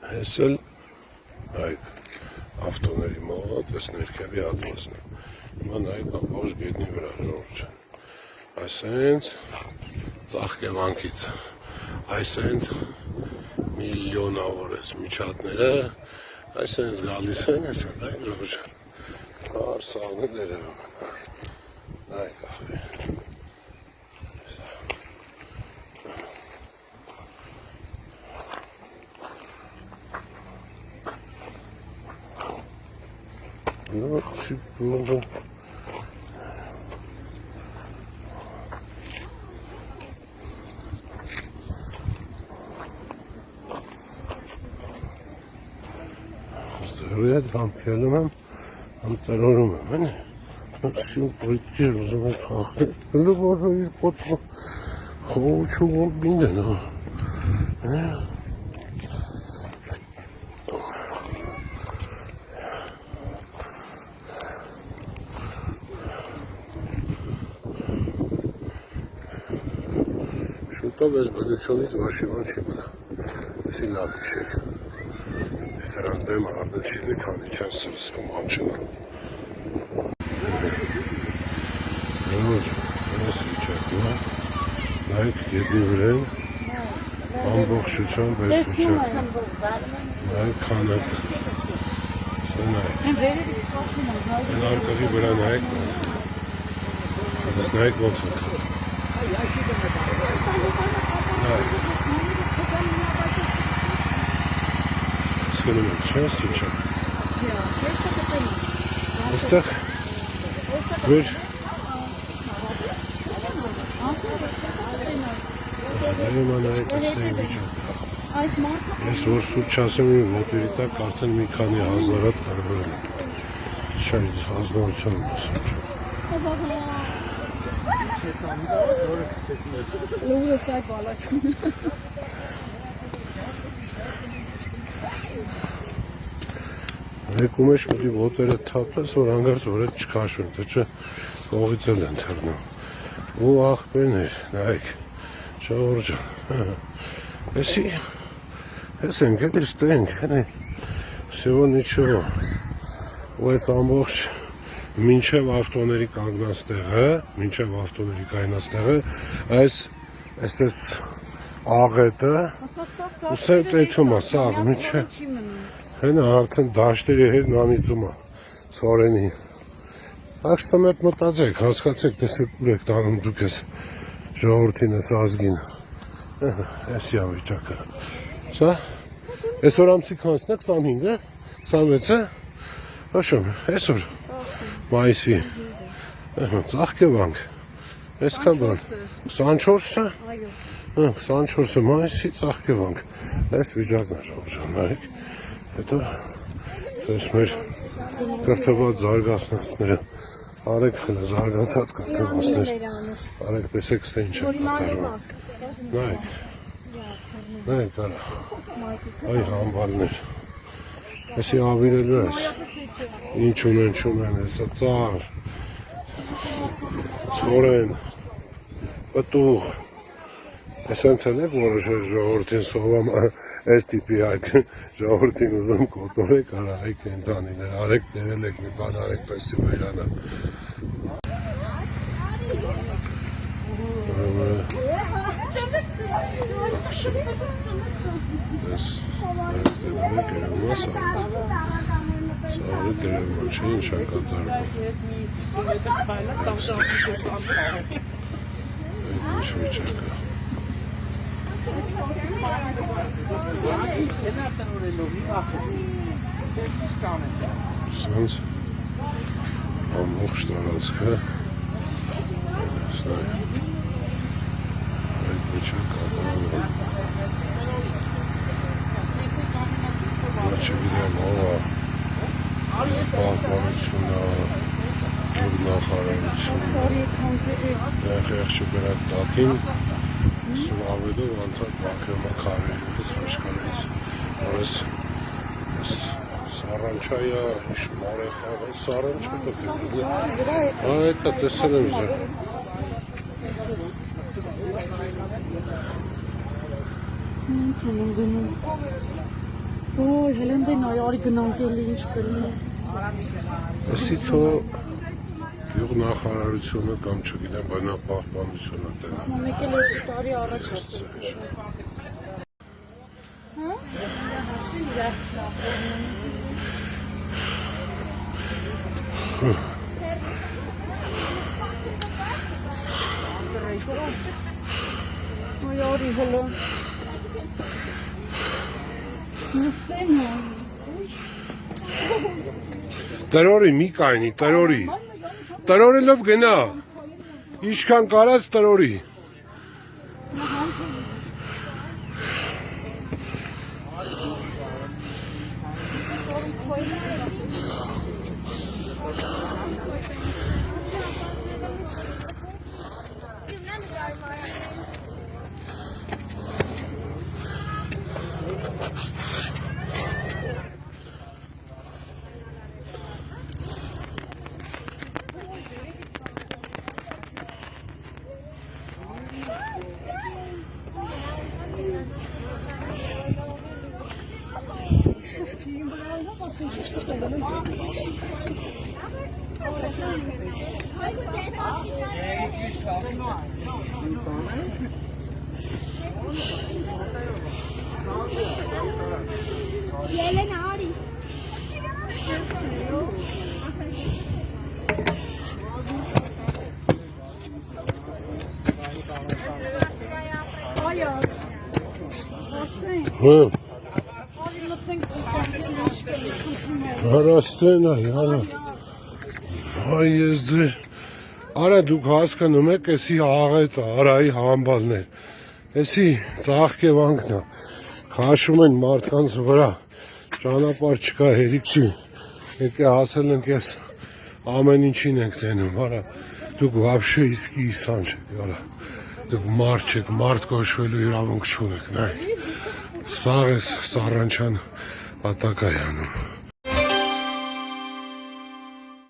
Հեսել այդ ավտոների մողը, տես ներքևի ատլասն է։ Հիմա նայեք ամբողջ գետնի վրա ժողովուրդ ջան։ Այսենց ծաղկևանքից, այսենց միլիոնավոր ես միջատները, այսենց գալիս են, այսեն այն ժողովուրդ ջան։ Արսաղը դերևում են։ Նայեք աղբի։ Ну, чипно. Здорово, там пьяным, там террором, а? Ну, все пойти, разумеется, ах, любого и потом, хочу убить, но, Շուտով ես բնությունից ոչ մի չի մնա, էսի լավ հիշեք, ես սրանց դեմ արդնչիլի քանի չեն սրսվում անչնա։ Որ, ես վիճակն է, նայք գետնի վրեն, ամբողջությամբ ես վիճակ, նայք քանակը, սա նայք, են արկղի վրա նայք, ես նայք ոնց է կա։ Սկնում եմ, չէ, սիչա։ Ոստեղ վեր Դերիման այդ ասեի վիճակ։ Ես որ սուր չասեմ իմ ոտերի տակ արդեն մի քանի հազարատ կարվել եմ։ Չայց հազնարության ասում։ Լուրը սայ բալաչում։ Եկում ես մտի ոտերը թափես, որ հանգարց որ այդ չքաշվեն, թե չէ կողից էլ են թռնում։ Ու աղբերներ, նայք, ժողովուրդ ջան, էսի, ես ենք, էդ ես տենք, всего ничего, ու ես ամբողջ մինչև ավտոների կանգնած տեղը, մինչև ավտոների կայնած տեղը, այս աղետը, ուսե ծեթում է, սաղ, մինչև, հենա արդեն դաշտերի հետ նանիծում է, ծորենի։ Так что մետ մտածեք, հասկացեք, տեսեք ուր եք տանում դուք ես ժողորդին ես ազգին, ես յա վիճակը, սա, այսօր ամսի կանցն է, 25-ը, 26-ը, հոշում, այսօր, մայիսի, ծաղկևանք, ես կա բան, 24-ը, 24-ը մայիսի ծաղկևանք, այս վիճակն է ժողովրդանարեք, հետո ես մեր կրթված զարգացնացները, արեք խնը զարգացած կրթվածներ, արեք տեսեք ստե ինչ է կատարվում, նայեք արա, այ համբալներ, Էսի ավիրելու ես, ինչ ունեն, հեսա ծար, ծորեն, պտուղ, Էսենց էլ եք որոշել ժողորդին սովամ այս տիպի այք, ժողորդին ուզում կոտորեք, արարեք ենտանիներ, արեք տերել եք մի բան, արեք տեսի վայրանը։ Դես, դերում եք երևում է սաղը դերևում չէ ինչ է կատարվում։ Այդ ինչ վիճակը։ Սանց ամբողջ տարածքը այդ վիճակ կատարվում։ Չգիտեմ, պահպանությունը, նախարարությունը, եղեղ չգրակ տակին, սուլավելով անթակ բակրեմա կարերից, խաշկանից, որ ես սարանչայա, շմարեխաղ, սարանչա կտիպ, այդ է տեսել եմ զր։ Ինչ են գնում։ Ոյ, Հելենդեն այ արի գնանք էլի ինչ կլինի։ Ասի թո գյուղնախարարությունը կամ չգիտեմ բնապահպանությունը տենա։ Մեկ էլ տարի առաջ ասել։ Հա? Այ արի հլը։ Նստեմ հա։ Տրորի մի կայնի, տրորի։ Տրորելով գնա։ Ինչքան կարած տրորի։ Yelen Ari. Այո։ Ասեն, Հա, արի մտնենք ինչ կլինի։ հարաստեն այ, հալա։ Այ ես ձեր, արա դուք հասկանում եք, էսի աղետ արայի համբալներ, էսի ծաղկևանքն է, քաշում են մարդկանց վրա, ճանապարհ չկա, հերիք չի, եկե հասել ենք ես ամեն ինչին ենք տենում, արա, դուք վաբշե իսկի իսան չեք, արա, դուք մարդ չեք, մարդ կոչվելու իրավունք չունեք, նայ, սաղ ես Սառանչան պատակայանում։